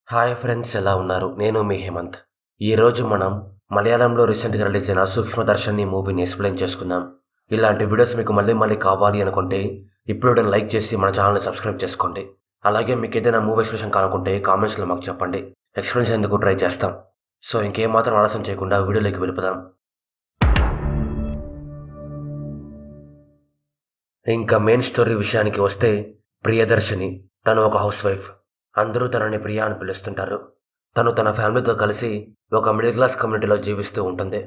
Hi friends, ఎలా ఉన్నారు? నేను మీ హేమంత్. ఈరోజు మనం మలయాళంలో రీసెంట్గా రిలీజ్ అయిన సూక్ష్మదర్శిని మూవీని ఎక్స్ప్లెయిన్ చేసుకుందాం. ఇలాంటి వీడియోస్ మీకు మళ్ళీ మళ్ళీ కావాలి అనుకుంటే ఇప్పుడు లైక్ చేసి మన ఛానల్ని సబ్స్క్రైబ్ చేసుకోండి. అలాగే మీకు ఏదైనా మూవీ ఎక్స్ప్లెనేషన్ కానుకుంటే కామెంట్స్లో మాకు చెప్పండి. ఎక్స్ప్లెయిన్ ఎందుకు ట్రై చేస్తాం. సో ఇంకేం మాత్రం ఆలస్యం చేయకుండా వీడియోలోకి వెళ్ళిపోదాం. ఇంకా మెయిన్ స్టోరీ విషయానికి వస్తే, ప్రియదర్శిని తను ఒక హౌస్ వైఫ్. అందరూ తనని ప్రియా అని పిలుస్తుంటారు. తను తన ఫ్యామిలీతో కలిసి ఒక మిడిల్ క్లాస్ కమ్యూనిటీలో జీవిస్తూ ఉంటుంది.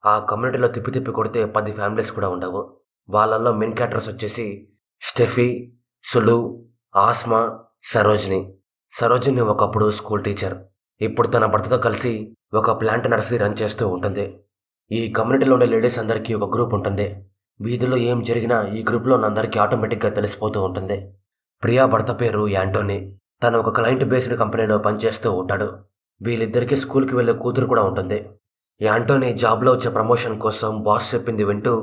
ఆ కమ్యూనిటీలో తిప్పి తిప్పి కొడితే 10 ఫ్యామిలీస్ కూడా ఉండవు. వాళ్ళల్లో మెయిన్ క్యారెక్టర్స్ వచ్చేసి స్టెఫీ, సులు, ఆస్మా, సరోజిని. సరోజిని ఒకప్పుడు స్కూల్ టీచర్. ఇప్పుడు తన భర్తతో కలిసి ఒక ప్లాంట్ నర్సరీ రన్ చేస్తూ ఉంటుంది. ఈ కమ్యూనిటీలో ఉండే లేడీస్ అందరికీ ఒక గ్రూప్ ఉంటుంది. వీధిలో ఏం జరిగినా ఈ గ్రూప్లో ఉన్న అందరికీ ఆటోమేటిక్గా తెలిసిపోతూ ఉంటుంది. ప్రియా భర్త పేరు యాంటోనీ. తను ఒక క్లయింట్ బేస్డ్ కంపెనీలో పనిచేస్తూ ఉంటాడు. వీళ్ళిద్దరికీ స్కూల్కి వెళ్ళే కూతురు కూడా ఉంటుంది. యాంటోనీ జాబ్లో వచ్చే ప్రమోషన్ కోసం బాస్ చెప్పింది వింటూ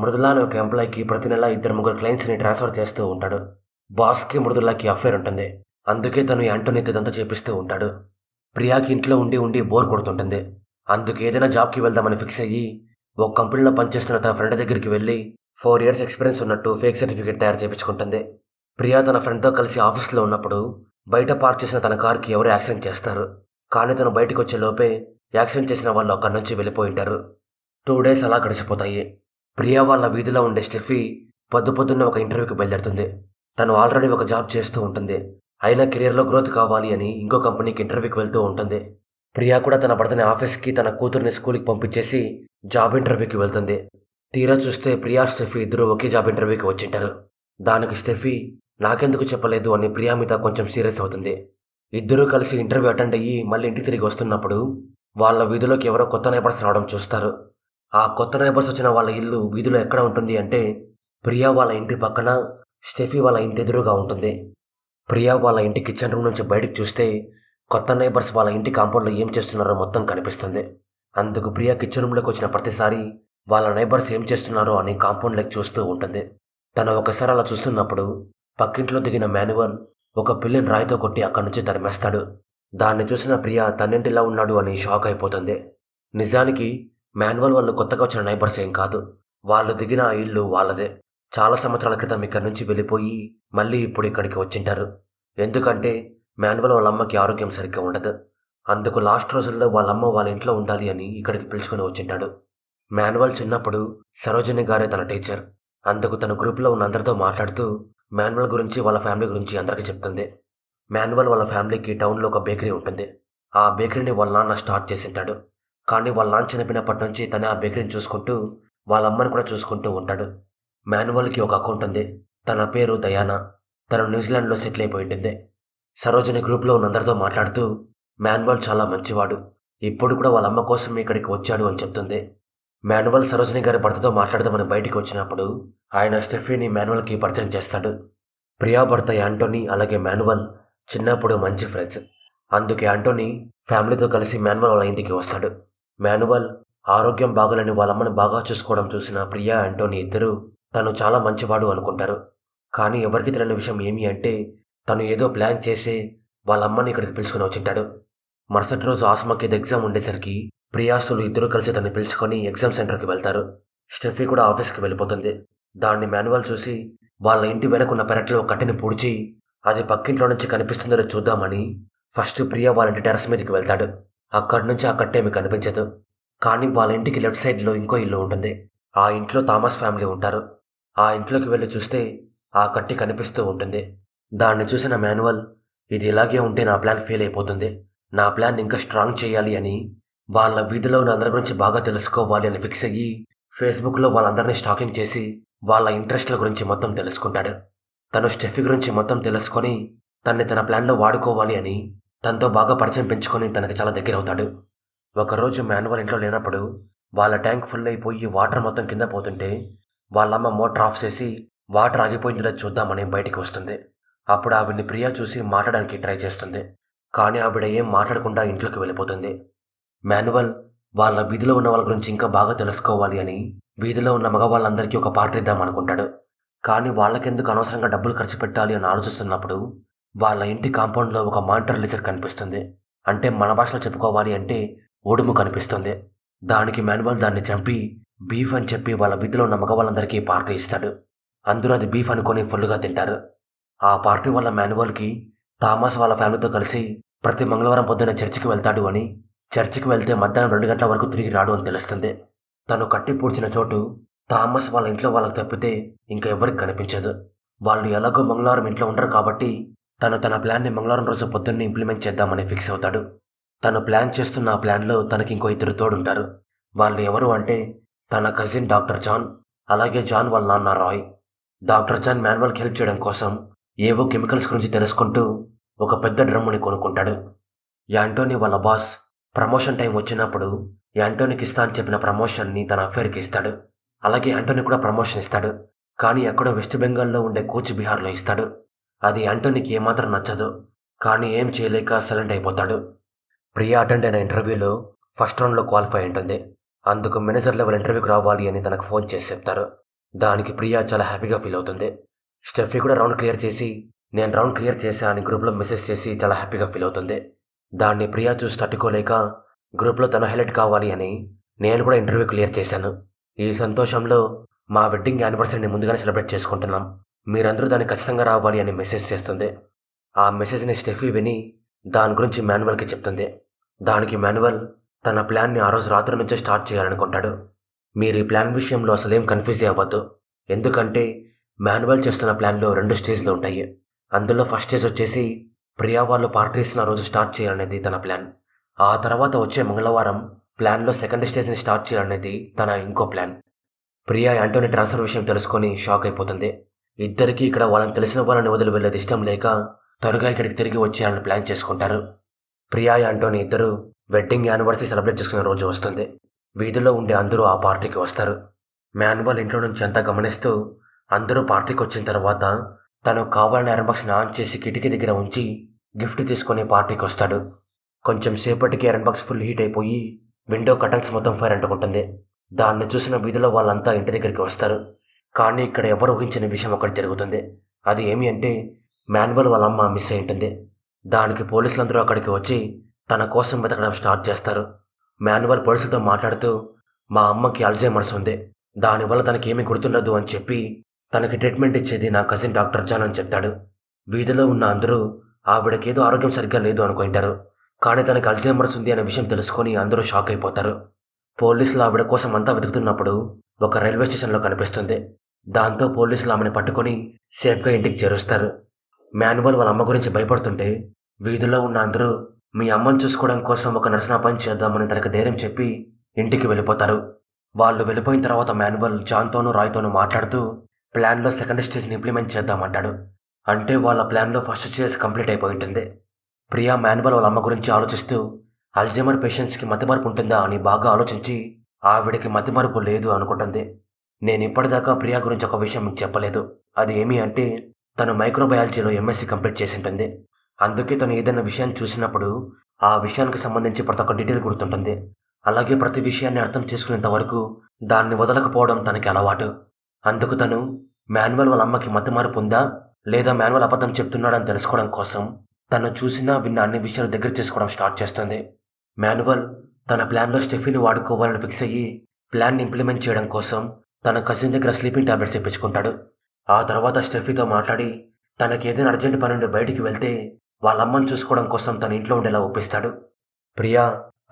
మృదులా అనే ఒక ఎంప్లాయ్కి ప్రతి నెల 2-3 క్లయింట్స్ని ట్రాన్స్ఫర్ చేస్తూ ఉంటాడు. బాస్కి మృదులాకి అఫేర్ ఉంటుంది. అందుకే తను యాంటోనీతో ఇదంతా చేపిస్తూ ఉంటాడు. ప్రియాకి ఇంట్లో ఉండి ఉండి బోర్ కొడుతుంటుంది. అందుకే ఏదైనా జాబ్కి వెళ్దామని ఫిక్స్ అయ్యి ఒక కంపెనీలో పనిచేస్తున్న తన ఫ్రెండ్ దగ్గరికి వెళ్ళి 4 ఇయర్స్ ఎక్స్పీరియన్స్ ఉన్నట్టు ఫేక్ సర్టిఫికేట్ తయారు చేయించుకుంటుంది. ప్రియా తన ఫ్రెండ్తో కలిసి ఆఫీస్లో ఉన్నప్పుడు బయట పార్క్ చేసిన తన కార్కి ఎవరు యాక్సిడెంట్ చేస్తారు. కానీ తను బయటకు వచ్చే లోపే యాక్సిడెంట్ చేసిన వాళ్ళు అక్కడి నుంచి వెళ్ళిపోయి ఉంటారు. 2 డేస్ అలా గడిచిపోతాయి. ప్రియా వాళ్ళ వీధిలో ఉండే స్టెఫీ పొద్దున్నే ఒక ఇంటర్వ్యూకి బయలుదేరుతుంది. తను ఆల్రెడీ ఒక జాబ్ చేస్తూ ఉంటుంది. అయినా కెరియర్లో గ్రోత్ కావాలి అని ఇంకో కంపెనీకి ఇంటర్వ్యూకి వెళ్తూ ఉంటుంది. ప్రియా కూడా తన భర్తని ఆఫీస్కి, తన కూతుర్ని స్కూల్కి పంపించేసి జాబ్ ఇంటర్వ్యూకి వెళ్తుంది. తీరా చూస్తే ప్రియా, స్టెఫీ ఇద్దరు ఒకే జాబ్ ఇంటర్వ్యూకి వచ్చింటారు. దానికి స్టెఫీ నాకెందుకు చెప్పలేదు అని ప్రియా మీద కొంచెం సీరియస్ అవుతుంది. ఇద్దరూ కలిసి ఇంటర్వ్యూ అటెండ్ అయ్యి మళ్ళీ ఇంటికి తిరిగి వస్తున్నప్పుడు వాళ్ళ వీధిలోకి ఎవరో కొత్త నైబర్స్ రావడం చూస్తారు. ఆ కొత్త నైబర్స్ వచ్చిన వాళ్ళ ఇల్లు వీధిలో ఎక్కడ ఉంటుంది అంటే, ప్రియా వాళ్ళ ఇంటి పక్కన, స్టెఫీ వాళ్ళ ఇంటి ఎదురుగా ఉంటుంది. ప్రియా వాళ్ళ ఇంటి కిచెన్ రూమ్ నుంచి బయటకు చూస్తే కొత్త నైబర్స్ వాళ్ళ ఇంటి కాంపౌండ్లో ఏం చేస్తున్నారో మొత్తం కనిపిస్తుంది. అందుకు ప్రియా కిచెన్ రూమ్లోకి వచ్చిన ప్రతిసారి వాళ్ళ నైబర్స్ ఏం చేస్తున్నారో అని కాంపౌండ్లోకి చూస్తూ ఉంటుంది. తను ఒకసారి అలా చూస్తున్నప్పుడు పక్కింట్లో దిగిన మాన్యువల్ ఒక పిల్లిని రాయితో కొట్టి అక్కడి నుంచి తరిమేస్తాడు. దాన్ని చూసిన ప్రియా తన్నింటిలా ఉన్నాడు అని షాక్ అయిపోతుంది. నిజానికి మాన్యువల్ వాళ్ళు కొత్తగా వచ్చిన నైబర్స్ ఏం కాదు. వాళ్ళు దిగిన ఆ ఇల్లు వాళ్ళదే. చాలా సంవత్సరాల క్రితం ఇక్కడి నుంచి వెళ్ళిపోయి మళ్ళీ ఇప్పుడు ఇక్కడికి వచ్చింటారు. ఎందుకంటే మాన్యువల్ వాళ్ళ అమ్మకి ఆరోగ్యం సరిగ్గా ఉండదు. అందుకు లాస్ట్ రోజుల్లో వాళ్ళమ్మ వాళ్ళ ఇంట్లో ఉండాలి అని ఇక్కడికి పిలుచుకొని వచ్చింటాడు. మాన్యువల్ చిన్నప్పుడు సరోజిని గారే తన టీచర్. అందుకు తన గ్రూప్లో ఉన్న అందరితో మాట్లాడుతూ మాన్యువల్ గురించి, వాళ్ళ ఫ్యామిలీ గురించి అందరికీ చెప్తుంది. మాన్యువల్ వాళ్ళ ఫ్యామిలీకి టౌన్లో ఒక బేకరీ ఉంటుంది. ఆ బేకరీని వాళ్ళ నాన్న స్టార్ట్ చేసింటాడు. కానీ వాళ్ళ నాన్న చనిపోయినప్పటి నుంచి తనే ఆ బేకరీని చూసుకుంటూ వాళ్ళ అమ్మని కూడా చూసుకుంటూ ఉంటాడు. మాన్యువల్కి ఒక అకౌంట్ ఉంది. తన పేరు దయానా. తను న్యూజిలాండ్లో సెటిల్ అయిపోయి ఉంటుంది. సరోజిని గ్రూప్లో ఉన్న అందరితో మాట్లాడుతూ మాన్యువల్ చాలా మంచివాడు, ఇప్పుడు కూడా వాళ్ళ అమ్మ కోసం ఇక్కడికి వచ్చాడు అని చెప్తుంది. మాన్యువల్ సరోజిని గారి భర్తతో మాట్లాడదామని బయటికి వచ్చినప్పుడు ఆయన స్టెఫీని మాన్యువల్కి పరిచయం చేస్తాడు. ప్రియా భర్త యాంటోనీ అలాగే మాన్యువల్ చిన్నప్పుడు మంచి ఫ్రెండ్స్. అందుకే యాంటోనీ ఫ్యామిలీతో కలిసి మాన్యువల్ వాళ్ళ ఇంటికి వస్తాడు. మాన్యువల్ ఆరోగ్యం బాగోలేని వాళ్ళమ్మని బాగా చూసుకోవడం చూసిన ప్రియా, యాంటోనీ ఇద్దరు తను చాలా మంచివాడు అనుకుంటారు. కానీ ఎవరికి తెలియని విషయం ఏమి అంటే, తను ఏదో ప్లాన్ చేసి వాళ్ళమ్మని ఇక్కడికి పిలుచుకొని వచ్చింటాడు. మరుసటి రోజు ఆస్మాకి ఎగ్జామ్ ఉండేసరికి ప్రియాసులు ఇద్దరు కలిసి తనని పిలుచుకొని ఎగ్జామ్ సెంటర్కి వెళ్తారు. స్టెఫీ కూడా ఆఫీస్కి వెళ్ళిపోతుంది. దాన్ని మాన్యువల్ చూసి వాళ్ళ ఇంటి వెనకున్న పెరట్లో కట్టెని పూడ్చి అది పక్కింట్లో నుంచి కనిపిస్తుందో చూద్దామని ఫస్ట్ ప్రియా వాళ్ళ ఇంటి టెర్రస్ మీదకి వెళ్తాడు. అక్కడి నుంచి ఆ కట్టేమి కనిపించదు. కానీ వాళ్ళ ఇంటికి లెఫ్ట్ సైడ్లో ఇంకో ఇల్లు ఉంటుంది. ఆ ఇంట్లో థామస్ ఫ్యామిలీ ఉంటారు. ఆ ఇంట్లోకి వెళ్ళి చూస్తే ఆ కట్టి కనిపిస్తూ ఉంటుంది. దాన్ని చూసిన మాన్యువల్ ఇది ఇలాగే ఉంటే నా ప్లాన్ ఫెయిల్ అయిపోతుంది, నా ప్లాన్ ఇంకా స్ట్రాంగ్ చేయాలి అని వాళ్ళ వీధిలో ఉన్న అందరి గురించి బాగా తెలుసుకోవాలి అని ఫిక్స్ అయ్యి ఫేస్బుక్లో వాళ్ళందరినీ స్టాకింగ్ చేసి వాళ్ళ ఇంట్రెస్ట్ల గురించి మొత్తం తెలుసుకుంటాడు. తను స్టెఫీ గురించి మొత్తం తెలుసుకొని తన ప్లాన్లో వాడుకోవాలి అని తనతో బాగా పరిచయం పెంచుకొని తనకి చాలా దగ్గర అవుతాడు. ఒకరోజు మాన్యువల్ ఇంట్లో లేనప్పుడు వాళ్ళ ట్యాంక్ ఫుల్ అయిపోయి వాటర్ మొత్తం కింద పోతుంటే వాళ్ళమ్మ మోటార్ ఆఫ్ చేసి వాటర్ ఆగిపోయిందిలా చూద్దామని బయటికి వస్తుంది. అప్పుడు ఆవిడ్ని ప్రియా చూసి మాట్లాడడానికి ట్రై చేస్తుంది. కానీ ఆవిడ ఏం మాట్లాడకుండా ఇంట్లోకి వెళ్ళిపోతుంది. మాన్యువల్ వాళ్ళ వీధిలో ఉన్న వాళ్ళ గురించి ఇంకా బాగా తెలుసుకోవాలి అని వీధిలో ఉన్న మగవాళ్ళందరికీ ఒక పార్టీ ఇద్దాం అనుకుంటాడు. కానీ వాళ్ళకెందుకు అనవసరంగా డబ్బులు ఖర్చు పెట్టాలి అని ఆలోచిస్తున్నప్పుడు వాళ్ళ ఇంటి కాంపౌండ్లో ఒక మానిటర్ లిజర్ కనిపిస్తుంది. అంటే మన భాషలో చెప్పుకోవాలి అంటే ఉడుము కనిపిస్తుంది. దానికి మాన్యువల్ దాన్ని చంపి బీఫ్ అని చెప్పి వాళ్ళ వీధిలో ఉన్న మగవాళ్ళందరికీ పార్టీ ఇస్తాడు. అందరూ అది బీఫ్ అనుకొని ఫుల్గా తింటారు. ఆ పార్టీ వల్ల మాన్యువల్కి థామస్ వాళ్ళ ఫ్యామిలీతో కలిసి ప్రతి మంగళవారం పొద్దున్న చర్చికి వెళ్తాడు అని, చర్చికి వెళ్తే మధ్యాహ్నం 2 గంటల వరకు తిరిగి రాడు అని తెలుస్తుంది. తను కట్టి పూడ్చిన చోటు థామస్ వాళ్ళ ఇంట్లో వాళ్ళకి తప్పితే ఇంకా ఎవరికి కనిపించదు. వాళ్ళు ఎలాగో మంగళవారం ఇంట్లో ఉండరు కాబట్టి తను తన ప్లాన్ని మంగళవారం రోజు పొద్దున్నే ఇంప్లిమెంట్ చేద్దామని ఫిక్స్ అవుతాడు. తను ప్లాన్ చేస్తున్న ఆ ప్లాన్లో తనకి ఇంకో 2 తోడుంటారు. వాళ్ళు ఎవరు అంటే తన కజిన్ డాక్టర్ జాన్, అలాగే జాన్ వాళ్ళ నాన్న రాయ్. డాక్టర్ జాన్ మాన్యువల్కి హెల్ప్ చేయడం కోసం ఏవో కెమికల్స్ గురించి తెలుసుకుంటూ ఒక పెద్ద డ్రమ్ముని కొనుక్కుంటాడు. యాంటోనీ వాళ్ళ బాస్ ప్రమోషన్ టైం వచ్చినప్పుడు యాంటోనీకి ఇస్తా అని చెప్పిన ప్రమోషన్ని తన అఫేర్కి ఇస్తాడు. అలాగే యాంటోనీ కూడా ప్రమోషన్ ఇస్తాడు. కానీ ఎక్కడో వెస్ట్ బెంగాల్లో ఉండే కూచ్ బిహార్లో ఇస్తాడు. అది యాంటోనీకి ఏమాత్రం నచ్చదు. కానీ ఏం చేయలేక సైలెంట్ అయిపోతాడు. ప్రియా అటెండ్ అయిన ఇంటర్వ్యూలో ఫస్ట్ రౌండ్లో క్వాలిఫై ఉంటుంది. అందుకు మేనేజర్ లెవెల్ ఇంటర్వ్యూకి రావాలి అని తనకు ఫోన్ చేసి చెప్తారు. దానికి ప్రియా చాలా హ్యాపీగా ఫీల్ అవుతుంది. స్టెఫీ కూడా రౌండ్ క్లియర్ చేసి నేను రౌండ్ క్లియర్ చేశా అని గ్రూప్లో మెసేజ్ చేసి చాలా హ్యాపీగా ఫీల్ అవుతుంది. దాన్ని ప్రియా చూసి తట్టుకోలేక గ్రూప్లో తను హైలైట్ కావాలి అని నేను కూడా ఇంటర్వ్యూ క్లియర్ చేశాను. ఈ సంతోషంలో మా వెడ్డింగ్ యానివర్సరీని ముందుగానే సెలబ్రేట్ చేసుకుంటున్నాం. మీరందరూ దాన్ని ఖచ్చితంగా రావాలి అని మెసేజ్ చేస్తుంది. ఆ మెసేజ్ని స్టెఫీ విని దాని గురించి మాన్యువల్కి చెప్తుంది. దానికి మాన్యువల్ తన ప్లాన్ని ఆ రోజు రాత్రి నుంచే స్టార్ట్ చేయాలనుకుంటాడు. మీరు ఈ ప్లాన్ విషయంలో అసలేం కన్ఫ్యూజ్ అవ్వద్దు. ఎందుకంటే మాన్యువల్ చేస్తున్న ప్లాన్లో 2 స్టేజ్లు ఉంటాయి. అందులో ఫస్ట్ స్టేజ్ వచ్చేసి ప్రియా వాళ్ళు పార్టీ ఇస్తున్న రోజు స్టార్ట్ చేయాలనేది తన ప్లాన్. ఆ తర్వాత వచ్చే మంగళవారం ప్లాన్లో సెకండ్ స్టేజ్ని స్టార్ట్ చేయాలనేది తన ఇంకో ప్లాన్. ప్రియా యాంటోనీ ట్రాన్స్ఫర్ విషయం తెలుసుకొని షాక్ అయిపోతుంది. ఇద్దరికీ ఇక్కడ వాళ్ళని తెలిసిన వాళ్ళని వదిలి వెళ్ళేది ఇష్టం లేక త్వరగా ఇక్కడికి తిరిగి వచ్చేయాలని ప్లాన్ చేసుకుంటారు. ప్రియా యాంటోనీ ఇద్దరు వెడ్డింగ్ యానివర్సరీ సెలబ్రేట్ చేసుకునే రోజు వస్తుంది. వీధిలో ఉండే అందరూ ఆ పార్టీకి వస్తారు. మాన్యువల్ ఇంట్లో నుంచి అంతా గమనిస్తూ అందరూ పార్టీకి వచ్చిన తర్వాత తను కావాలని ఐరన్ బాక్స్ని ఆన్ చేసి కిటికీ దగ్గర ఉంచి గిఫ్ట్ తీసుకొని పార్టీకి వస్తాడు. కొంచెం సేపటికి ఐరన్ బాక్స్ ఫుల్ హీట్ అయిపోయి విండో కటన్స్ మొత్తం ఫైర్ అంటుకుంటుంది. దాన్ని చూసిన వీధిలో వాళ్ళంతా ఇంటి దగ్గరికి వస్తారు. కానీ ఇక్కడ ఎవరు ఊహించిన విషయం ఒకటి జరుగుతుంది. అది ఏమి అంటే మాన్యువల్ వాళ్ళ అమ్మ మిస్ అయి ఉంటుంది. దానికి పోలీసులందరూ అక్కడికి వచ్చి తన కోసం వెతకడం స్టార్ట్ చేస్తారు. మాన్యువల్ పోలీసులతో మాట్లాడుతూ మా అమ్మకి అల్జైమర్స్ ఉంది, దానివల్ల తనకి ఏమీ గుర్తుండదు అని చెప్పి తనకి ట్రీట్మెంట్ ఇచ్చేది నా కజిన్ డాక్టర్ జాన్ అని చెప్తాడు. వీధిలో ఉన్న అందరూ ఆవిడకేదో ఆరోగ్యం సరిగ్గా లేదు అనుకుంటారు. కానీ తనకి అల్జైమర్స్ ఉంది అనే విషయం తెలుసుకొని అందరూ షాక్ అయిపోతారు. పోలీసులు ఆవిడ కోసం అంతా వెతుకుతున్నప్పుడు ఒక రైల్వే స్టేషన్లో కనిపిస్తుంది. దాంతో పోలీసులు ఆమెను పట్టుకొని సేఫ్గా ఇంటికి చేరుస్తారు. మాన్యువల్ వాళ్ళ అమ్మ గురించి భయపడుతుంటే వీధిలో ఉన్న అందరూ మీ అమ్మని చూసుకోవడం కోసం ఒక నర్సును అపాయింట్ చేద్దామని తనకు ధైర్యం చెప్పి ఇంటికి వెళ్ళిపోతారు. వాళ్ళు వెళ్ళిపోయిన తర్వాత మాన్యువల్ జాన్తోనూ రాయ్తోనూ మాట్లాడుతూ ప్లాన్లో సెకండ్ స్టేజ్ని ఇంప్లిమెంట్ చేద్దామంటాడు. అంటే వాళ్ళ ప్లాన్లో ఫస్ట్ స్టేజ్ కంప్లీట్ అయిపోయి ఉంటుంది. ప్రియా మాన్యువల్ వాళ్ళ అమ్మ గురించి ఆలోచిస్తూ అల్జైమర్ పేషెంట్స్కి మతిమరుపు ఉంటుందా అని బాగా ఆలోచించి ఆవిడకి మతిమరుపు లేదు అనుకుంటుంది. నేను ఇప్పటిదాకా ప్రియా గురించి ఒక విషయం మీకు చెప్పలేదు. అది ఏమి అంటే తను మైక్రోబయాలజీలో ఎంఎస్సీ కంప్లీట్ చేసి ఉంటుంది. అందుకే తను ఏదైనా విషయాన్ని చూసినప్పుడు ఆ విషయానికి సంబంధించి ప్రతి ఒక్క డీటెయిల్ గుర్తుంటుంది. అలాగే ప్రతి విషయాన్ని అర్థం చేసుకునేంత వరకు దాన్ని వదలకపోవడం తనకి అలవాటు. అందుకు తను మాన్యువల్ వాళ్ళ అమ్మకి మతిమరుపు ఉందా లేదా మాన్యువల్ అబద్ధం చెప్తున్నాడని తెలుసుకోవడం కోసం తను చూసినా విన్న అన్ని విషయాలు దగ్గర చేసుకోవడం స్టార్ట్ చేస్తుంది. మాన్యువల్ తన ప్లాన్లో స్టెఫీని వాడుకోవాలని ఫిక్స్ అయ్యి ప్లాన్ని ఇంప్లిమెంట్ చేయడం కోసం తన కజిన్ దగ్గర స్లీపింగ్ టాబ్లెట్స్ ఇప్పించుకుంటాడు. ఆ తర్వాత స్టెఫీతో మాట్లాడి తనకి ఏదైనా అర్జెంట్ పని నుండి బయటికి వెళ్తే వాళ్ళ అమ్మని చూసుకోవడం కోసం తన ఇంట్లో ఉండేలా ఒప్పిస్తాడు. ప్రియా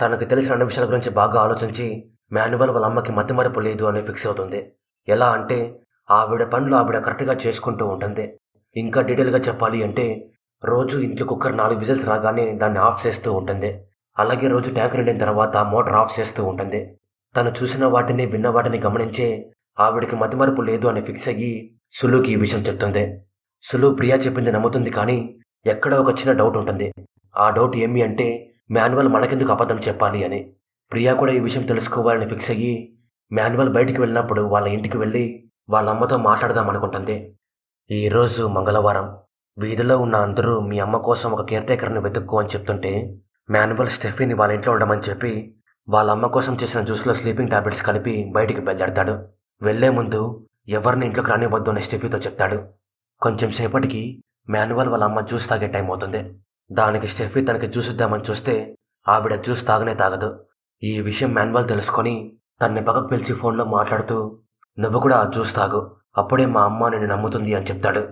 తనకు తెలిసిన అన్ని విషయాల గురించి బాగా ఆలోచించి మాన్యువల్ వాళ్ళ అమ్మకి మతిమరుపు లేదు అని ఫిక్స్ అవుతుంది. ఎలా అంటే ఆవిడ పనులు ఆవిడ కరెక్ట్గా చేసుకుంటూ ఉంటుంది. ఇంకా డీటెయిల్గా చెప్పాలి అంటే రోజు ఇంట్లో కుక్కర్ 4 విజిల్స్ రాగానే దాన్ని ఆఫ్ చేస్తూ ఉంటుంది. అలాగే రోజు ట్యాంక్ నిండిన తర్వాత మోటార్ ఆఫ్ చేస్తూ ఉంటుంది. తను చూసిన వాటిని విన్న వాటిని గమనించే ఆవిడికి మతిమరుపు లేదు అని ఫిక్స్ అయ్యి సులుకి ఈ విషయం చెప్తుంది. సులు ప్రియా చెప్పింది నమ్ముతుంది. కానీ ఎక్కడో ఒక చిన్న డౌట్ ఉంటుంది. ఆ డౌట్ ఏమి అంటే మాన్యువల్ మనకెందుకు అబద్ధం చెప్పాలి అని. ప్రియా కూడా ఈ విషయం తెలుసుకోవాలని ఫిక్స్ అయ్యి మాన్యువల్ బయటికి వెళ్ళినప్పుడు వాళ్ళ ఇంటికి వెళ్ళి వాళ్ళ అమ్మతో మాట్లాడదాం అనుకుంటుంది. ఈరోజు మంగళవారం. వీధిలో ఉన్న అందరూ మీ అమ్మ కోసం ఒక కేర్ టేకర్ని వెతుక్కో అని చెప్తుంటే మాన్యువల్ స్టెఫీని వాళ్ళ ఇంట్లో ఉండమని చెప్పి వాళ్ళ అమ్మ కోసం చేసిన జ్యూస్లో స్లీపింగ్ టాబ్లెట్స్ కలిపి బయటికి బయలుదేరతాడు. వెళ్లే ముందు ఎవరిని ఇంట్లోకి రానివ్వద్దు అని స్టెఫీతో చెప్తాడు. కొంచెం సేపటికి మాన్యువల్ వాళ్ళ అమ్మ జ్యూస్ తాగే టైం అవుతుంది. దానికి స్టెఫీ తనకి జ్యూస్ ఇద్దామని చూస్తే ఆవిడ జ్యూస్ తాగనే తాగదు. ఈ విషయం మాన్యువల్ తెలుసుకొని తన్ని పక్కకు పిలిచి ఫోన్లో మాట్లాడుతూ, నువ్వు కూడా ఆ జ్యూస్ తాగు, అప్పుడే మా అమ్మ నిన్ను నమ్ముతుంది అని చెప్తాడు.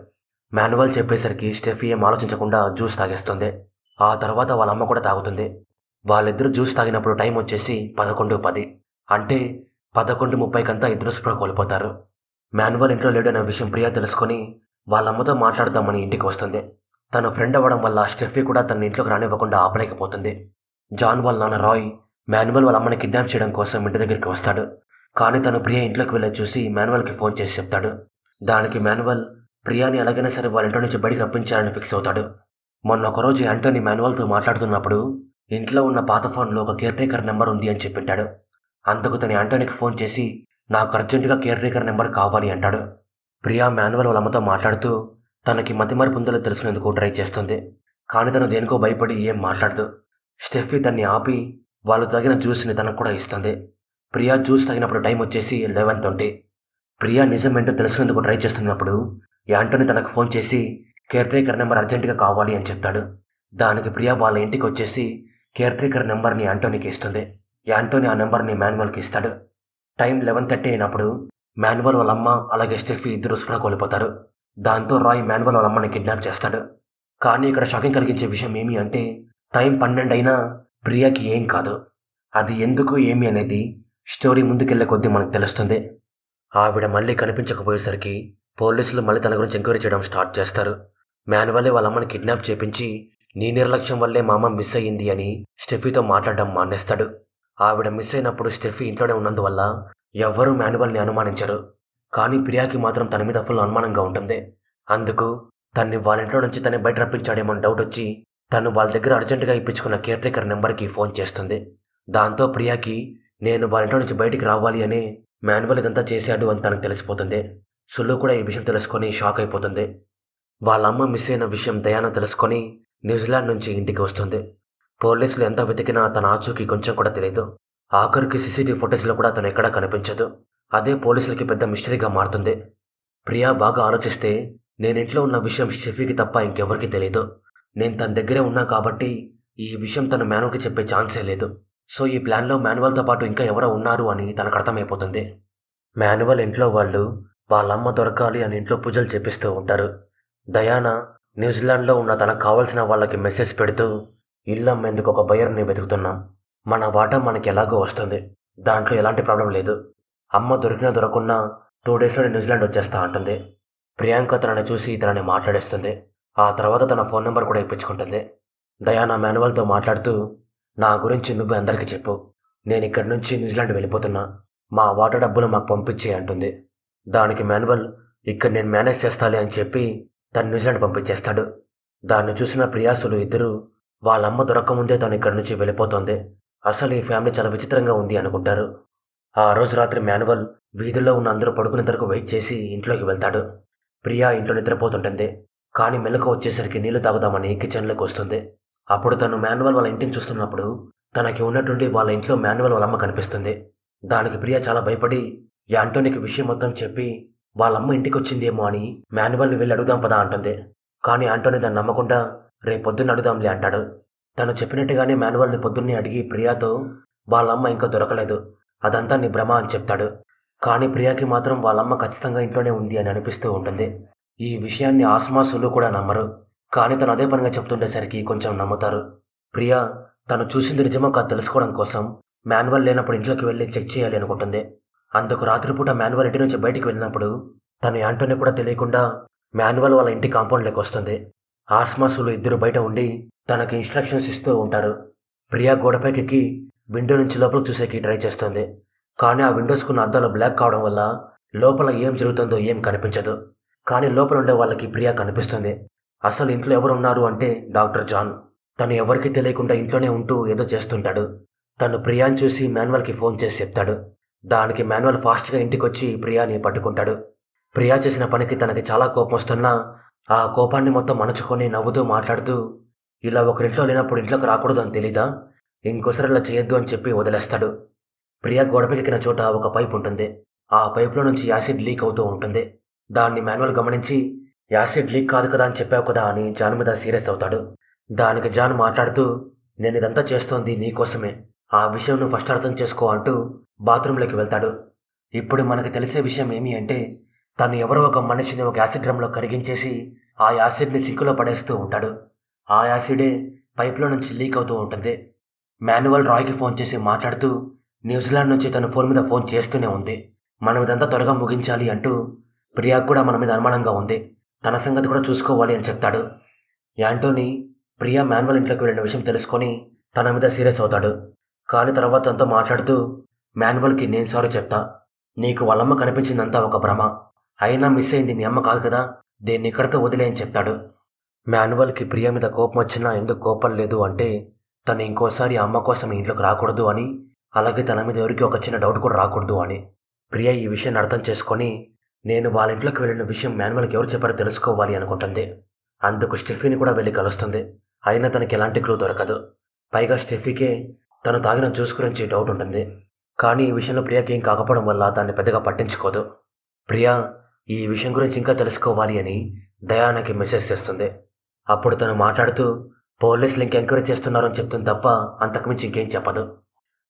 మాన్యువల్ చెప్పేసరికి స్టెఫీ ఏం ఆలోచించకుండా జ్యూస్ తాగేస్తుంది. ఆ తర్వాత వాళ్ళ అమ్మ కూడా తాగుతుంది. వాళ్ళిద్దరూ జ్యూస్ తాగినప్పుడు టైం వచ్చేసి 11:10. అంటే 11:30కంతా ఇద్దరు స్పృహ కోల్పోతారు. మాన్యువల్ ఇంట్లో లేడన్న విషయం ప్రియా తెలుసుకొని వాళ్ళమ్మతో మాట్లాడదామని ఇంటికి వస్తుంది. తన ఫ్రెండ్ అవ్వడం వల్ల స్టెఫీ కూడా తన ఇంట్లోకి రానివ్వకుండా ఆపలేకపోతుంది. జాన్ వాళ్ళ నాన్న రాయ్ మాన్యువల్ వాళ్ళ అమ్మని కిడ్నాప్ చేయడం కోసం ఇంటి దగ్గరికి వస్తాడు. కానీ తను ప్రియా ఇంట్లోకి వెళ్ళి చూసి మాన్యువల్కి ఫోన్ చేసి చెప్తాడు. దానికి మాన్యువల్ ప్రియాని ఎలాగైనా సరే వాళ్ళ ఇంట్లో నుంచి బయటికి రప్పించాలని ఫిక్స్ అవుతాడు. మొన్న ఒకరోజు యాంటోనీ మాన్యువల్తో మాట్లాడుతున్నప్పుడు ఇంట్లో ఉన్న పాత ఫోన్లో ఒక కేర్ టేకర్ నెంబర్ ఉంది అని చెప్పింటాడు. అందుకు తను యాంటోనీకి ఫోన్ చేసి నాకు అర్జెంటుగా కేర్ టేకర్ నెంబర్ కావాలి అంటాడు. ప్రియా మాన్యువల్ వాళ్ళ అమ్మతో మాట్లాడుతూ తనకి మతిమరుపు ఉందో తెలుసుకునేందుకు ట్రై చేస్తుంది. కానీ తను దేనికో భయపడి ఏం మాట్లాడదు. స్టెఫీ తన్ని ఆపి వాళ్ళు తాగిన జ్యూస్ని తనకు కూడా ఇస్తుంది. ప్రియా జ్యూస్ తాగినప్పుడు టైం వచ్చేసి 11:20. ప్రియా నిజం ఏంటో తెలుసుకునేందుకు ట్రై చేస్తున్నప్పుడు యాంటోనీ తనకు ఫోన్ చేసి కేర్ టేకర్ నెంబర్ అర్జెంటుగా కావాలి అని చెప్తాడు. దానికి ప్రియా వాళ్ళ ఇంటికి వచ్చేసి కేర్ టేకర్ నెంబర్ని యాంటోనీకి ఇస్తుంది. యాంటోనీ ఆ నెంబర్ని మాన్యువల్కి ఇస్తాడు. టైం 11:30 అయినప్పుడు మాన్యువల్ వాళ్ళ అమ్మ అలాగే స్టెఫీ ఇద్దరు స్పృహ కోల్పోతారు. దాంతో రాయ్ మాన్యువల్ వాళ్ళ అమ్మని కిడ్నాప్ చేస్తాడు. కానీ ఇక్కడ షాకింగ్ కలిగించే విషయం ఏమి అంటే టైం 12 అయినా ప్రియాకి ఏం కాదు. అది ఎందుకు ఏమి అనేది స్టోరీ ముందుకెళ్లే కొద్దీ మనకు తెలుస్తుంది. ఆవిడ మళ్ళీ కనిపించకపోయేసరికి పోలీసులు మళ్ళీ తన గురించి ఎంక్వైరీ చేయడం స్టార్ట్ చేస్తారు. మాన్యువలే వాళ్ళ అమ్మని కిడ్నాప్ చేపించి నీ నిర్లక్ష్యం వల్లే మా అమ్మ మిస్ అయ్యింది అని స్టెఫీతో మాట్లాడడం మానేస్తాడు. ఆవిడ మిస్ అయినప్పుడు స్టెఫీ ఇంట్లోనే ఉన్నందువల్ల ఎవ్వరూ మాన్యువల్ని అనుమానించరు. కానీ ప్రియాకి మాత్రం తన మీద ఫుల్ అనుమానంగా ఉంటుంది. అందుకు తన్ని వాళ్ళ ఇంట్లో నుంచి తనే బయట రప్పించాడేమో డౌట్ వచ్చి తను వాళ్ళ దగ్గర అర్జెంటుగా ఇప్పించుకున్న కేర్ టేకర్ నెంబర్కి ఫోన్ చేస్తుంది. దాంతో ప్రియాకి నేను వాళ్ళ ఇంట్లో నుంచి బయటికి రావాలి అని మాన్యువల్ ఇదంతా చేశాడు అని తనకు తెలిసిపోతుంది. సుల్లు కూడా ఈ విషయం తెలుసుకొని షాక్ అయిపోతుంది. వాళ్ళ అమ్మ మిస్ అయిన విషయం దయాన తెలుసుకొని న్యూజిలాండ్ నుంచి ఇంటికి వస్తుంది. పోలీసులు ఎంత వెతికినా తన ఆచూకీ కొంచెం కూడా తెలియదు. ఆఖరికి సీసీటీవీ ఫుటేజ్లో కూడా తను ఎక్కడా కనిపించదు. అదే పోలీసులకి పెద్ద మిస్టరీగా మారుతుంది. ప్రియా బాగా ఆలోచిస్తే నేను ఇంట్లో ఉన్న విషయం షెఫీకి తప్ప ఇంకెవరికి తెలియదు. నేను తన దగ్గరే ఉన్నా కాబట్టి ఈ విషయం తను మాన్యువల్కి చెప్పే ఛాన్సే లేదు. సో ఈ ప్లాన్లో మాన్యువల్తో పాటు ఇంకా ఎవరో ఉన్నారు అని తనకు అర్థమైపోతుంది. మాన్యువల్ ఇంట్లో వాళ్ళు వాళ్ళమ్మ దొరకాలి అని ఇంట్లో పూజలు చేపిస్తూ ఉంటారు. దయానా న్యూజిలాండ్లో ఉన్న తనకు కావాల్సిన వాళ్ళకి మెసేజ్ పెడుతూ ఇల్లు అమ్మేందుకు ఒక బయర్ని వెతుకుతున్నాం, మన వాటా మనకి ఎలాగో వస్తుంది, దాంట్లో ఎలాంటి ప్రాబ్లం లేదు, అమ్మ దొరికినా దొరకకున్నా 2 డేస్లో న్యూజిలాండ్ వచ్చేస్తా అంటుంది. ప్రియాంక తనని చూసి తనని మాట్లాడేస్తుంది. ఆ తర్వాత తన ఫోన్ నెంబర్ కూడా ఇప్పించుకుంటుంది. దయానా మాన్యువల్తో మాట్లాడుతూ నా గురించి నువ్వు అందరికీ చెప్పు, నేను ఇక్కడి నుంచి న్యూజిలాండ్ వెళ్ళిపోతున్నా, మా వాటా డబ్బులు మాకు పంపించే అంటుంది. దానికి మాన్యువల్ ఇక్కడ నేను మేనేజ్ చేస్తాలే అని చెప్పి తను న్యూజిలాండ్ పంపించేస్తాడు. దాన్ని చూసిన ప్రియాసులు ఇద్దరు వాళ్ళమ్మ దొరకముందే తను ఇక్కడి నుంచి వెళ్ళిపోతుంది, అసలు ఈ ఫ్యామిలీ చాలా విచిత్రంగా ఉంది అనుకుంటారు. ఆ రోజు రాత్రి మాన్యువల్ వీధుల్లో ఉన్న అందరూ పడుకునే తరకు వెయిట్ చేసి ఇంట్లోకి వెళ్తాడు. ప్రియా ఇంట్లో నిద్రపోతుంటుంది. కానీ మెలకు వచ్చేసరికి నీళ్లు తాగుదామని కిచెన్లోకి వస్తుంది. అప్పుడు తను మాన్యువల్ వాళ్ళ ఇంటిని చూస్తున్నప్పుడు తనకి ఉన్నట్టుండి వాళ్ళ ఇంట్లో మాన్యువల్ వాళ్ళమ్మ కనిపిస్తుంది. దానికి ప్రియా చాలా భయపడి యాంటోనీకి విషయం మొత్తం చెప్పి వాళ్ళమ్మ ఇంటికి వచ్చిందేమో అని మాన్యువల్ని వెళ్ళి అడుగుదాం పదా అంటుంది. కానీ యాంటోనీ దాన్ని నమ్మకుండా రేపొద్దున్న అడుగుదాంలే అంటాడు. తను చెప్పినట్టుగానే మాన్యువల్ని పొద్దున్నే అడిగి ప్రియాతో వాళ్ళమ్మ ఇంకా దొరకలేదు, అదంతా నీ భ్రమ అని చెప్తాడు. కానీ ప్రియాకి మాత్రం వాళ్ళమ్మ ఖచ్చితంగా ఇంట్లోనే ఉంది అని అనిపిస్తూ ఉంటుంది. ఈ విషయాన్ని ఆస్మా సులు కూడా నమ్మరు. కానీ తను అదే పనిగా చెప్తుండేసరికి కొంచెం నమ్ముతారు. ప్రియా తను చూసింది నిజమో కాదు తెలుసుకోవడం కోసం మాన్యువల్ లేనప్పుడు ఇంట్లోకి వెళ్ళి చెక్ చేయాలి అనుకుంటుంది. అందుకు రాత్రిపూట మాన్యువల్ ఇంటి నుంచి బయటికి వెళ్ళినప్పుడు తను యాంటోనీ కూడా తెలియకుండా మాన్యువల్ వాళ్ళ ఇంటి కాంపౌండ్లోకి వస్తుంది. ఆస్మా సులు ఇద్దరు బయట ఉండి తనకి ఇన్స్ట్రక్షన్స్ ఇస్తూ ఉంటారు. ప్రియా గోడపైకి విండో నుంచి లోపలికి చూసేకి ట్రై చేస్తుంది. కానీ ఆ విండోస్కున్న అద్దాలు బ్లాక్ కావడం వల్ల లోపల ఏం జరుగుతుందో ఏం కనిపించదు. కానీ లోపల ఉండే వాళ్ళకి ప్రియా కనిపిస్తుంది. అసలు ఇంట్లో ఎవరు ఉన్నారు అంటే డాక్టర్ జాన్. తను ఎవరికీ తెలియకుండా ఇంట్లోనే ఉంటూ ఏదో చేస్తుంటాడు. తను ప్రియాని చూసి మాన్యువల్కి ఫోన్ చేసి చెప్తాడు. దానికి మాన్యువల్ ఫాస్ట్గా ఇంటికి వచ్చి ప్రియాని పట్టుకుంటాడు. ప్రియా చేసిన పనికి తనకి చాలా కోపం వస్తున్నా ఆ కోపాన్ని మొత్తం అణచుకొని నవ్వుతూ మాట్లాడుతూ ఇలా ఒకరింట్లో లేనప్పుడు ఇంట్లోకి రాకూడదు అని తెలీదా, ఇంకోసారి ఇలా చేయొద్దు అని చెప్పి వదిలేస్తాడు. ప్రియా గోడపైకెక్కిన చోట ఒక పైప్ ఉంటుంది. ఆ పైపులో నుంచి యాసిడ్ లీక్ అవుతూ ఉంటుంది. దాన్ని మాన్యువల్ గమనించి యాసిడ్ లీక్ కాదు కదా అని చెప్పావు కదా అని జాన్ మీద సీరియస్ అవుతాడు. దానికి జాన్ మాట్లాడుతూ, నేను ఇదంతా చేస్తోంది నీకోసమే, ఆ విషయం నువ్వు ఫస్ట్ అర్థం చేసుకో అంటూ బాత్రూంలోకి వెళ్తాడు. ఇప్పుడు మనకు తెలిసే విషయం ఏమి అంటే, తను ఎవరో ఒక మనిషిని ఒక యాసిడ్ డ్రమ్లో కరిగించేసి ఆ యాసిడ్ని సింకులో పడేస్తూ ఉంటాడు. ఆ యాసిడే పైప్లో నుంచి లీక్ అవుతూ ఉంటుంది. మాన్యువల్ రాయ్కి ఫోన్ చేసి మాట్లాడుతూ, న్యూజిలాండ్ నుంచి తన ఫోన్ మీద ఫోన్ చేస్తూనే ఉంది. మనం ఇదంతా త్వరగా ముగించాలి అంటూ, ప్రియాకు కూడా మన మీద అనుమానంగా ఉంది, తన సంగతి కూడా చూసుకోవాలి అని చెప్తాడు. యాంటోనీ ప్రియా మాన్యువల్ ఇంట్లోకి వెళ్ళిన విషయం తెలుసుకొని తన మీద సీరియస్ అవుతాడు. కానీ తర్వాత తనతో మాట్లాడుతూ, మాన్యువల్కి నేను సారీ చెప్తా, నీకు వాళ్ళమ్మ కనిపించిందంతా ఒక భ్రమ, అయినా మిస్ అయింది మీ అమ్మ కాదు కదా, దీన్ని ఇక్కడితో వదిలే అని చెప్తాడు. మాన్యువల్కి ప్రియా మీద కోపం వచ్చినా ఎందుకు కోపం లేదు అంటే, తను ఇంకోసారి అమ్మ కోసం ఇంట్లోకి రాకూడదు అని, అలాగే తన మీద ఎవరికి ఒక చిన్న డౌట్ కూడా రాకూడదు అని. ప్రియా ఈ విషయాన్ని అర్థం చేసుకొని, నేను వాళ్ళ ఇంట్లోకి వెళ్ళిన విషయం మాన్యువల్కి ఎవరు చెప్పారో తెలుసుకోవాలి అనుకుంటుంది. అందుకు స్టెఫీని కూడా వెళ్ళి కలుస్తుంది. అయినా తనకి ఎలాంటి క్లూ దొరకదు. పైగా స్టెఫీకే తను తాగిన జ్యూస్ గురించి డౌట్ ఉంటుంది. కానీ ఈ విషయంలో ప్రియాకి ఏం కాకపోవడం వల్ల దాన్ని పెద్దగా పట్టించుకోదు. ప్రియా ఈ విషయం గురించి ఇంకా తెలుసుకోవాలి అని దయానాకి మెసేజ్ చేస్తుంది. అప్పుడు తను మాట్లాడుతూ, పోలీసులు ఇంక ఎంక్వైరీ చేస్తున్నారని అని చెప్తుంది తప్ప అంతకుమించి ఇంకేం చెప్పదు.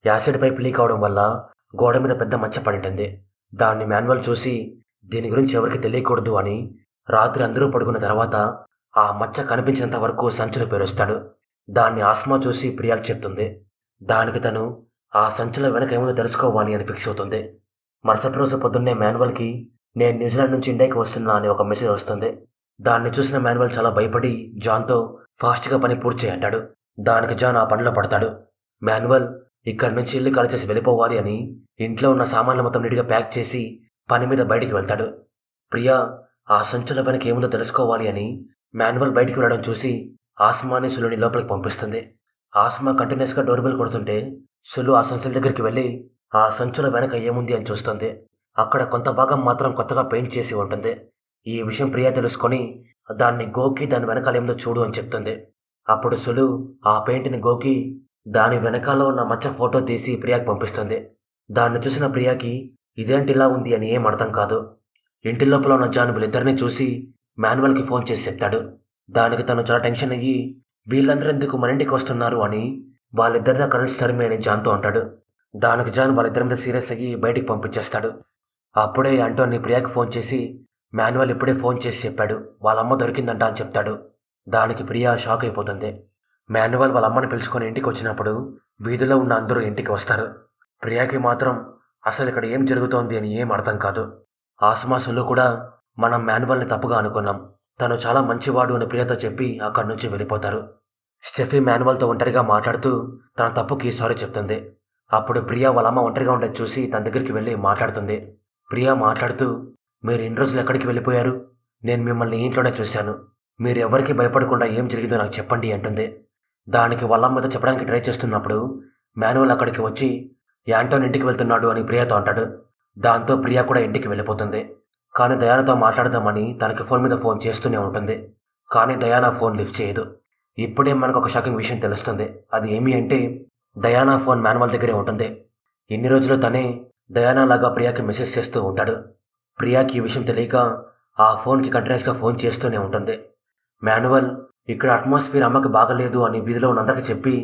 యాసిడ్ పైప్ లీక్ అవడం వల్ల గోడ మీద పెద్ద మచ్చ పడింటుంది. దాన్ని మాన్యువల్ చూసి, దీని గురించి ఎవరికి తెలియకూడదు అని రాత్రి అందరూ పడుకున్న తర్వాత ఆ మచ్చ కనిపించినంత వరకు సంచులు పేరుస్తాడు. దాన్ని ఆస్మా చూసి ప్రియాకి చెప్తుంది. దానికి తను ఆ సంచుల వెనక ఏముందో తెలుసుకోవాలి అని ఫిక్స్ అవుతుంది. మరుసటి రోజు పొద్దున్నే మాన్యువల్కి, నేను న్యూజిలాండ్ నుంచి ఇండియాకి వస్తున్నా అని ఒక మెసేజ్ వస్తుంది. దాన్ని చూసిన మాన్యువల్ చాలా భయపడి జాన్తో ఫాస్ట్గా పని పూర్తి చేయంటాడు. దానికి జాన్ ఆ పనిలో పడతాడు. మాన్యువల్ ఇక్కడి నుంచి ఇల్లు ఖాళీ చేసి వెళ్ళిపోవాలి అని ఇంట్లో ఉన్న సామాన్లు మొత్తం నీట్గా ప్యాక్ చేసి పని మీద బయటికి వెళ్తాడు. ప్రియా ఆ సంచుల వెనక ఏముందో తెలుసుకోవాలి అని మాన్యువల్ బయటికి వెళ్ళడం చూసి ఆస్మాని సులుని లోపలికి పంపిస్తుంది. ఆస్మా కంటిన్యూస్గా డోర్ బెల్ కొడుతుంటే సులు ఆ సంచుల దగ్గరికి వెళ్ళి ఆ సంచుల వెనక ఏముంది అని చూస్తుంది. అక్కడ కొంత భాగం మాత్రం కొత్తగా పెయింట్ చేసి ఉంటుంది. ఈ విషయం ప్రియా తెలుసుకొని, దాన్ని గోకి దాని వెనకాల ఏముందో చూడు అని చెప్తుంది. అప్పుడు సులు ఆ పెయింట్ని గోకి దాని వెనకాల ఉన్న మచ్చ ఫోటో తీసి ప్రియాకి పంపిస్తుంది. దాన్ని చూసిన ప్రియాకి ఇదేంటి ఇలా ఉంది అని ఏం అర్థం కాదు. ఇంటి లోపల ఉన్న జాన్ వీళ్ళిద్దరినీ చూసి మాన్యువల్కి ఫోన్ చేసి చెప్తాడు. దానికి తను చాలా టెన్షన్ అయ్యి, వీళ్ళందరూ ఎందుకు మన ఇంటికి వస్తున్నారు అని వాళ్ళిద్దరిని అక్కడ నుంచి తరిమే అని జాన్తో అంటాడు. దానికి జాన్ వాళ్ళిద్దరి మీద సీరియస్ అయ్యి బయటికి పంపించేస్తాడు. అప్పుడే యాంటోనీ ప్రియాకి ఫోన్ చేసి, మాన్యువల్ ఇప్పుడే ఫోన్ చేసి చెప్పాడు వాళ్ళమ్మ దొరికిందంట అని చెప్తాడు. దానికి ప్రియా షాక్ అయిపోతుంది. మాన్యువల్ వాళ్ళ అమ్మని పిలుచుకొని ఇంటికి వచ్చినప్పుడు వీధిలో ఉన్న అందరూ ఇంటికి వస్తారు. ప్రియాకి మాత్రం అసలు ఇక్కడ ఏం జరుగుతోంది అని ఏం అర్థం కాదు. ఆసుమాసులు కూడా మనం మాన్యువల్ని తప్పుగా అనుకున్నాం, తను చాలా మంచివాడు అని ప్రియతో చెప్పి అక్కడి నుంచి వెళ్ళిపోతారు. స్టెఫీ మాన్యువల్తో ఒంటరిగా మాట్లాడుతూ తన తప్పుకి సారీ చెప్తుంది. అప్పుడు ప్రియా వాళ్ళ అమ్మ ఒంటరిగా ఉండేది చూసి తన దగ్గరికి వెళ్ళి మాట్లాడుతుంది. ప్రియా మాట్లాడుతూ, మీరు ఇన్ని రోజులు ఎక్కడికి వెళ్ళిపోయారు, నేను మిమ్మల్ని ఇంట్లోనే చూశాను, మీరు ఎవరికి భయపడకుండా ఏం జరిగిందో నాకు చెప్పండి అంటుంది. దానికి వాళ్ళ అమ్మతో చెప్పడానికి ట్రై చేస్తున్నప్పుడు మాన్యువల్ అక్కడికి వచ్చి యాంటోన్ ఇంటికి వెళ్తున్నాడు అని ప్రియాతో అంటాడు. దాంతో ప్రియా కూడా ఇంటికి వెళ్ళిపోతుంది. కానీ దయానాతో మాట్లాడదామని తనకి ఫోన్ మీద ఫోన్ చేస్తూనే ఉంటుంది. కానీ దయానా ఫోన్ లిఫ్ట్ చేయదు. ఇప్పుడే మనకు ఒక షాకింగ్ విషయం తెలుస్తుంది. అది ఏమి అంటే, దయానా ఫోన్ మాన్యువల్ దగ్గరే ఉంటుంది. ఇన్ని రోజులు తనే దయానా లాగా ప్రియాకి మెసేజ్ చేస్తూ ఉంటాడు. ప్రియాకి ఈ విషయం తెలియక ఆ ఫోన్కి కంటిన్యూస్గా ఫోన్ చేస్తూనే ఉంటుంది. మాన్యువల్ ఇక్కడ అట్మాస్ఫియర్ అమ్మకి బాగలేదు అని వీధిలో ఉన్న అందరికీ చెప్పి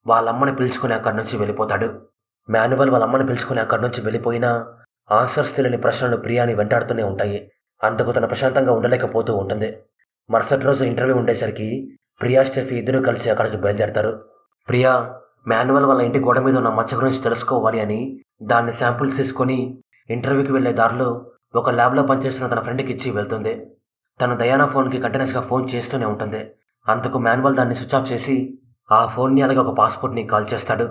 వాళ్ళమ్మని పిలుచుకుని అక్కడి నుంచి వెళ్ళిపోతాడు. మాన్యువల్ వాళ్ళ అమ్మని పిలుచుకుని అక్కడి నుంచి వెళ్ళిపోయినా ఆన్సర్స్ తెలియని ప్రశ్నలు ప్రియాని వెంటాడుతూనే ఉంటాయి. అందుకు తన ప్రశాంతంగా ఉండలేకపోతూ ఉంటుంది. మరుసటి రోజు ఇంటర్వ్యూ ఉండేసరికి ప్రియా స్టెఫీ ఇద్దరూ కలిసి అక్కడికి బయలుదేరతారు. ప్రియా మాన్యువల్ వాళ్ళ ఇంటి గోడ మీద ఉన్న మచ్చ గురించి తెలుసుకోవాలి అని దాన్ని శాంపుల్స్ తీసుకొని ఇంటర్వ్యూకి వెళ్లే దారిలో ఒక ల్యాబ్లో పనిచేస్తున్న తన ఫ్రెండ్కి ఇచ్చి వెళ్తుంది. తన దయానా ఫోన్కి కంటిన్యూస్గా ఫోన్ చేస్తూనే ఉంటుంది. అందుకు మాన్యువల్ దాన్ని స్విచ్ ఆఫ్ చేసి ఆ ఫోన్ని అలాగే ఒక పాస్పోర్ట్ని కాల్ చేస్తాడు.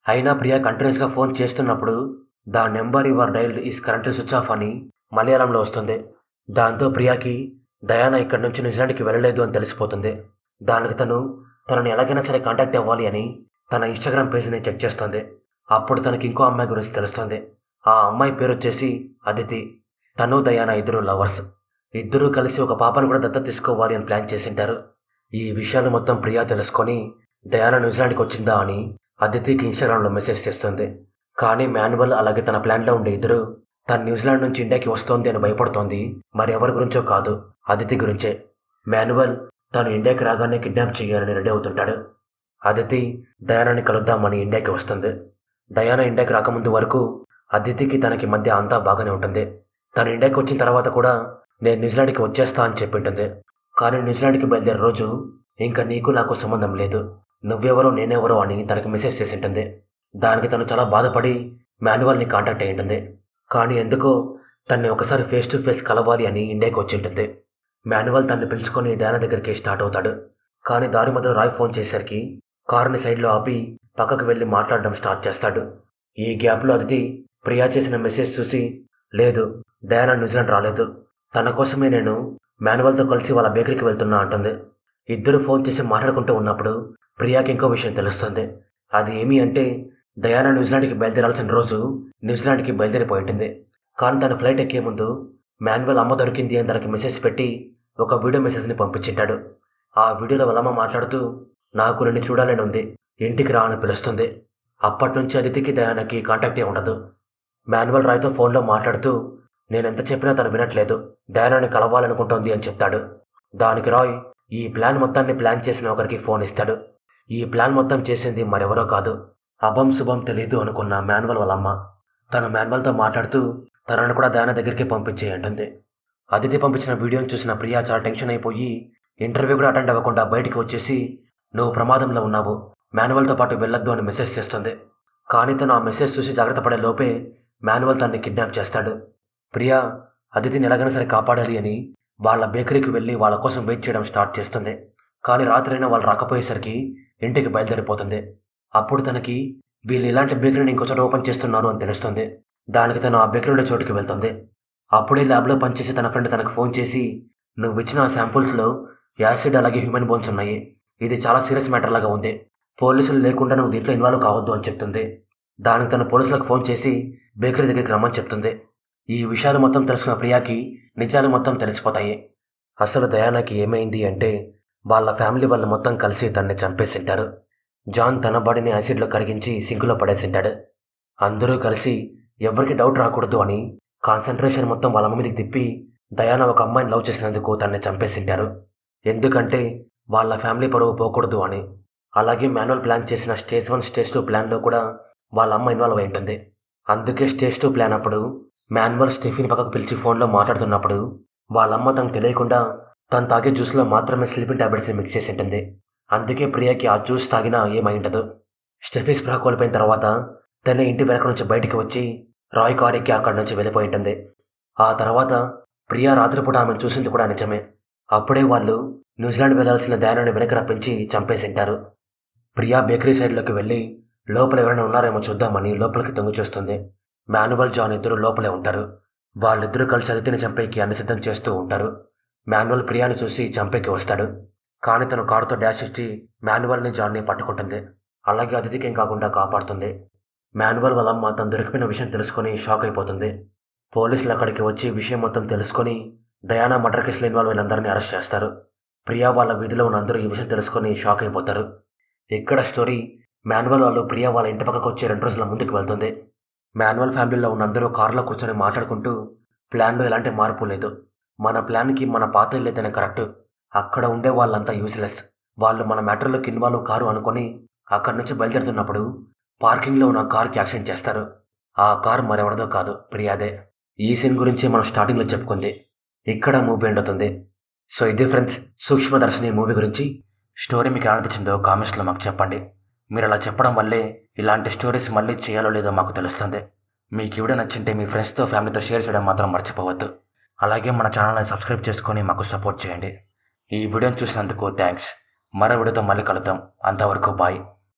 అయినా ప్రియా కంటిన్యూస్గా ఫోన్ చేస్తున్నప్పుడు the number your dialled is currently switch off అని మలయాళంలో వస్తుంది. దాంతో ప్రియాకి దయానా ఇక్కడి నుంచి న్యూజిలాండ్కి వెళ్ళలేదు అని తెలిసిపోతుంది. దానికి తనని ఎలాగైనా సరే కాంటాక్ట్ అవ్వాలి అని తన ఇన్స్టాగ్రామ్ పేజ్ని చెక్ చేస్తుంది. అప్పుడు తనకి ఇంకో అమ్మాయి గురించి తెలుస్తుంది. ఆ అమ్మాయి పేరు వచ్చేసి అదితి. తను దయానా ఇద్దరు లవర్స్. ఇద్దరూ కలిసి ఒక పాపను కూడా దత్తత తీసుకోవాలి అని ప్లాన్ చేసింటారు. ఈ విషయాలు మొత్తం ప్రియా తెలుసుకొని దయానా న్యూజిలాండ్కి వచ్చిందా అని అదితికి ఇన్స్టాగ్రామ్లో మెసేజ్ చేస్తుంది. కానీ మాన్యువల్ అలాగే తన ప్లాన్లో ఉండే ఇద్దరు తను న్యూజిలాండ్ నుంచి ఇండియాకి వస్తోంది అని భయపడుతోంది మరెవరి గురించో కాదు, అదితి గురించే. మాన్యువల్ తను ఇండియాకి రాగానే కిడ్నాప్ చేయాలని రెడీ అవుతుంటాడు. అదితి డయానాని కలుద్దామని ఇండియాకి వస్తుంది. డయానా ఇండియాకి రాకముందు వరకు అదితికి తనకి మధ్య అంతా బాగానే ఉంటుంది. తను ఇండియాకి వచ్చిన తర్వాత కూడా నేను న్యూజిలాండ్కి వచ్చేస్తా అని చెప్పింటుంది. కానీ న్యూజిలాండ్కి బయలుదేరే రోజు ఇంకా నీకు నాకు సంబంధం లేదు, నువ్వెవరో నేనెవరో అని తనకి మెసేజ్ చేసి ఉంటుంది. దానికి తను చాలా బాధపడి మాన్యువల్ని కాంటాక్ట్ అయి ఉంటుంది. కానీ ఎందుకో తన్ని ఒకసారి ఫేస్ టు ఫేస్ కలవాలి అని ఇండియాకి వచ్చి ఉంటుంది. మాన్యువల్ తన్ని పిలుచుకొని డయానా దగ్గరికి స్టార్ట్ అవుతాడు. కానీ దారి మధ్యలో రాయ్ ఫోన్ చేసేసరికి కారుని సైడ్లో ఆపి పక్కకు వెళ్ళి మాట్లాడడం స్టార్ట్ చేస్తాడు. ఈ గ్యాప్లో అదితి ప్రియా చేసిన మెసేజ్ చూసి, లేదు డయానా న్యూజిలాండ్ రాలేదు, తన కోసమే నేను మాన్యువల్తో కలిసి వాళ్ళ బేకరీకి వెళ్తున్నా అంటుంది. ఇద్దరు ఫోన్ చేసి మాట్లాడుకుంటూ ఉన్నప్పుడు ప్రియాకి ఇంకో విషయం తెలుస్తుంది. అది ఏమి అంటే డయానా న్యూజిలాండ్కి బయలుదేరాల్సిన రోజు న్యూజిలాండ్కి బయలుదేరిపోయి ఉంటుంది. కానీ తన ఫ్లైట్ ఎక్కే ముందు మాన్యువల్ అమ్మ దొరికింది అని తనకి మెసేజ్ పెట్టి ఒక వీడియో మెసేజ్ని పంపించింటాడు. ఆ వీడియోలో వాళ్ళమ్మ మాట్లాడుతూ, నాకు నిన్ను చూడాలని ఉంది, ఇంటికి రా అని పిలుస్తుంది. అప్పటి నుంచి అదితికి డయానాకి కాంటాక్టే ఉండదు. మాన్యువల్ రాయ్తో ఫోన్లో మాట్లాడుతూ, నేనెంత చెప్పినా తను వినట్లేదు, డయానాని కలవాలనుకుంటోంది అని చెప్తాడు. దానికి రాయ్ ఈ ప్లాన్ మొత్తాన్ని ప్లాన్ చేసిన ఒకరికి ఫోన్ ఇస్తాడు. ఈ ప్లాన్ మొత్తం చేసింది మరెవరో కాదు, అభం శుభం తెలీదు అనుకున్న మాన్యువల్ వాళ్ళమ్మ. తను మాన్యువల్తో మాట్లాడుతూ తనను కూడా డయానా దగ్గరికి పంపించేయంటుంది. అదితి పంపించిన వీడియోని చూసిన ప్రియా చాలా టెన్షన్ అయిపోయి ఇంటర్వ్యూ కూడా అటెండ్ అవ్వకుండా బయటికి వచ్చేసి, నువ్వు ప్రమాదంలో ఉన్నావు, మాన్యువల్తో పాటు వెళ్ళొద్దు అని మెసేజ్ చేస్తుంది. కానీ తను ఆ మెసేజ్ చూసి జాగ్రత్త పడే లోపే మాన్యువల్ తనని కిడ్నాప్ చేస్తాడు. ప్రియా అదితిని ఎలాగైనా సరే కాపాడాలి అని వాళ్ళ బేకరీకి వెళ్ళి వాళ్ళ కోసం వెయిట్ చేయడం స్టార్ట్ చేస్తుంది. కానీ రాత్రైనా వాళ్ళు రాకపోయేసరికి ఇంటికి బయలుదేరిపోతుంది. అప్పుడు తనకి వీళ్ళు ఇలాంటి బేకరీని ఇంకోచోట ఓపెన్ చేస్తున్నారు అని తెలుస్తుంది. దానికి తను ఆ బేకరీ ఉండే చోటుకి వెళ్తుంది. అప్పుడే ల్యాబ్లో పనిచేసి తన ఫ్రెండ్ తనకు ఫోన్ చేసి, నువ్వు ఇచ్చిన ఆ శాంపుల్స్లో యాసిడ్ అలాగే హ్యూమన్ బోన్స్ ఉన్నాయి, ఇది చాలా సీరియస్ మ్యాటర్ లాగా ఉంది, పోలీసులు లేకుండా నువ్వు దీంట్లో ఇన్వాల్వ్ కావద్దు అని చెప్తుంది. దానికి తన పోలీసులకు ఫోన్ చేసి బేకరీ దగ్గరికి రమ్మని చెప్తుంది. ఈ విషయాలు మొత్తం తెలుసుకున్న ప్రియాకి నిజాలు మొత్తం తెలిసిపోతాయి. అసలు డయానాకి ఏమైంది అంటే వాళ్ళ ఫ్యామిలీ వాళ్ళు మొత్తం కలిసి తనని చంపేసింటారు. జాన్ తన బాడీని యాసిడ్లో కరిగించి సింకులో పడేసింటాడు. అందరూ కలిసి ఎవరికి డౌట్ రాకూడదు అని కాన్సన్ట్రేషన్ మొత్తం వాళ్ళ మీదకి తిప్పి డయానా ఒక అమ్మాయిని లవ్ చేసినందుకు తనని చంపేసింటారు. ఎందుకంటే వాళ్ళ ఫ్యామిలీ పరువు పోకూడదు అని. అలాగే మాన్యువల్ ప్లాన్ చేసిన స్టేజ్ 1 స్టేజ్ 2 ప్లాన్లో కూడా వాళ్ళ అమ్మ ఇన్వాల్వ్ అయి ఉంటుంది. అందుకే స్టేజ్ 2 ప్లాన్ అప్పుడు మాన్యువల్ స్టెఫీని పక్కకు పిలిచి ఫోన్లో మాట్లాడుతున్నప్పుడు వాళ్ళమ్మ తనకు తెలియకుండా తను తాగే జ్యూస్లో మాత్రమే స్లీపింగ్ టాబ్లెట్స్ని మిక్స్ చేసి ఉంటుంది. అందుకే ప్రియాకి ఆ జ్యూస్ తాగినా ఏమై ఉండదు. స్టెఫీ స్ప్రా కోల్పోయిన తర్వాత తన ఇంటి వెనక నుంచి బయటికి వచ్చి రాయ్ కార్ ఎక్కి అక్కడి నుంచి వెళ్ళిపోయి ఉంటుంది. ఆ తర్వాత ప్రియా రాత్రిపూట ఆమెను చూసింది కూడా నిజమే. అప్పుడే వాళ్ళు న్యూజిలాండ్ వెళ్లాల్సిన డయానాని వెనక్కి రప్పించి చంపేసింటారు. ప్రియా బేకరీ సైడ్లోకి వెళ్ళి లోపల ఎవరైనా ఉన్నారేమో చూద్దామని లోపలికి తొంగి చూస్తుంది. మాన్యువల్ జాన్ ఇద్దరు లోపలే ఉంటారు. వాళ్ళిద్దరూ కలిసి అదితిని చంపేకి అన్ని సిద్ధం చేస్తూ ఉంటారు. మాన్యువల్ ప్రియాని చూసి చంపేకి వస్తాడు. కానీ తను కారుతో డాష్ ఇచ్చి మాన్యువల్ని జాన్ని పట్టుకుంటుంది. అలాగే అదితికి ఏం కాకుండా కాపాడుతుంది. మాన్యువల్ వాళ్ళమ్మ తను దొరికిపోయిన విషయం తెలుసుకొని షాక్ అయిపోతుంది. పోలీసులు అక్కడికి వచ్చి విషయం మొత్తం తెలుసుకొని డయానా మర్డర్ కేసులో ఇన్వాల్వ్ అయిన అందరినీ అరెస్ట్ చేస్తారు. ప్రియా వాళ్ళ వీధిలో ఉన్న అందరూ ఈ విషయం తెలుసుకొని షాక్ అయిపోతారు. ఇక్కడ స్టోరీ మాన్యువల్ వాళ్ళు ప్రియా వాళ్ళ ఇంటి పక్కకు వచ్చి 2 రోజుల ముందుకు వెళ్తుంది. మాన్యువల్ ఫ్యామిలీలో ఉన్న అందరూ కారులో కూర్చొని మాట్లాడుకుంటూ, ప్లాన్లో ఎలాంటి మార్పు లేదు, మన ప్లాన్కి మన పాత ఇల్లైతేనే కరెక్ట్, అక్కడ ఉండే వాళ్ళంతా యూజ్లెస్, వాళ్ళు మన మ్యాటర్లోకి ఇన్వాల్వ్ కారు అనుకొని అక్కడి నుంచి బయలుదేరుతున్నప్పుడు పార్కింగ్లో ఉన్న కార్కి యాక్సిడెంట్ చేస్తారు. ఆ కారు మరెవడదో కాదు, ప్రియాదే. ఈ సీన్ గురించి మనం స్టార్టింగ్లో చెప్పుకుంది. ఇక్కడ మూవీ ఎండ్ అవుతుంది. సో ఇది ఫ్రెండ్స్ సూక్ష్మదర్శిని మూవీ గురించి. స్టోరీ మీకు ఎలా అనిపించిందో కామెంట్స్లో మాకు చెప్పండి. మీరు అలా చెప్పడం వల్లే ఇలాంటి స్టోరీస్ మళ్ళీ చేయాలో లేదో మాకు తెలుస్తుంది. మీకు ఈ వీడియో నచ్చింటే మీ ఫ్రెండ్స్తో ఫ్యామిలీతో షేర్ చేయడం మాత్రం మర్చిపోవద్దు. అలాగే మన ఛానల్ని సబ్స్క్రైబ్ చేసుకొని మాకు సపోర్ట్ చేయండి. ఈ వీడియోని చూసినందుకు థ్యాంక్స్. మరో వీడియోతో మళ్ళీ కలుద్దాం. అంతవరకు బాయ్.